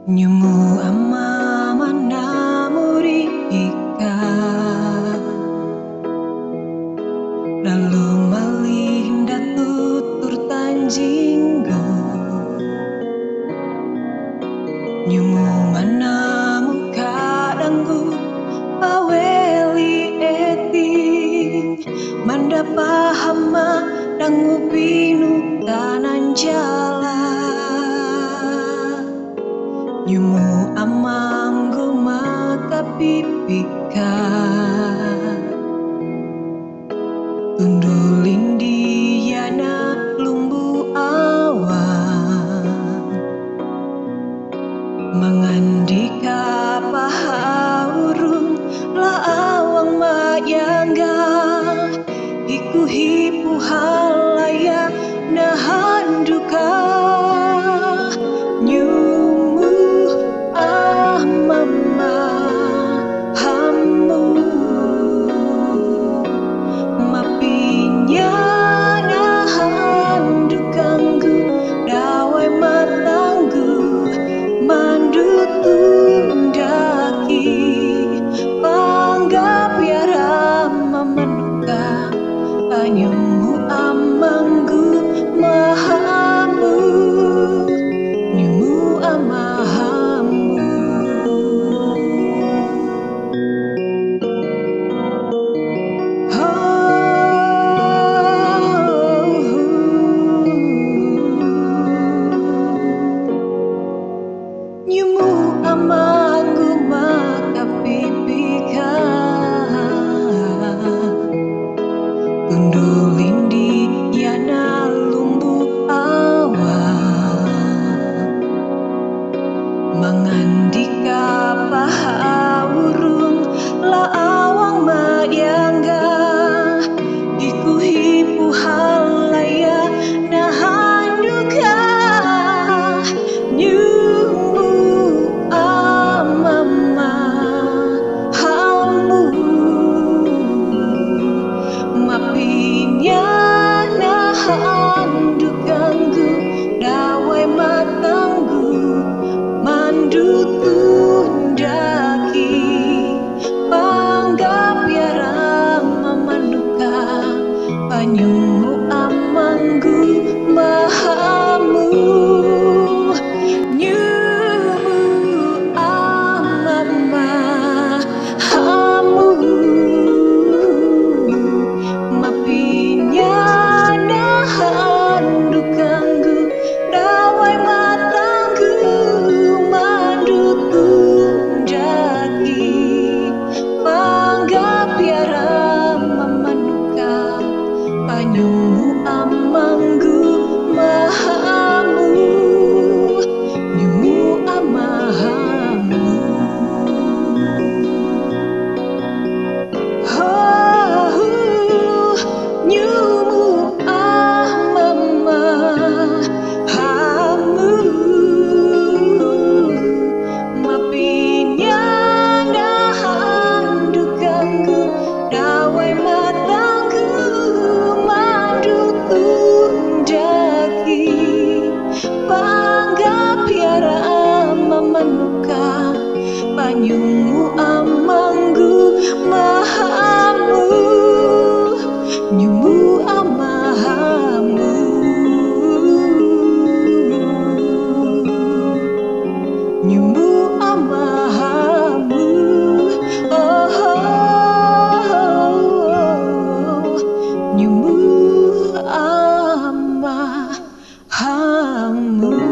Nyumu ama mana muri ika lalu malih tutur tanjinggo nyumu mana muka danggu aweli eti manda pahama dangu binu tanan jala nyumu amanggu maka pipika tundulin diana lumbu awan mangandika pahaurung la awang mayangga iku hipu halaya nahan duka nyumu mama hamu mapinya nahan dukanggu dawai matanggu mandutu daki panggap biara mamanuka anyumu amanggu mahamu nyumu amahamu nyumu amanggu maka pipika tundulin di yana lumbu awan mangandika pahaurung la awang mayangga iku hipu halaya nahan duka nyumu amama hamu mapinya nahan dukanggu dawai matanggu mandutu daki panggap biara mamanuka panyumu amanggu mahamu nyumu amama hamu mapinya nahan dukanggu dawai matanggu mandutu daki panggap biara mamanuka panyumu amanggu mahamu nyumu amahamu nyumu amama hamu mapinya nahan dukanggu dawai matanggu mandutu daki panggap biara mamanuka panyumu amanggu mahamu nyumu amahamu nyumu amahamu nyumu amahamu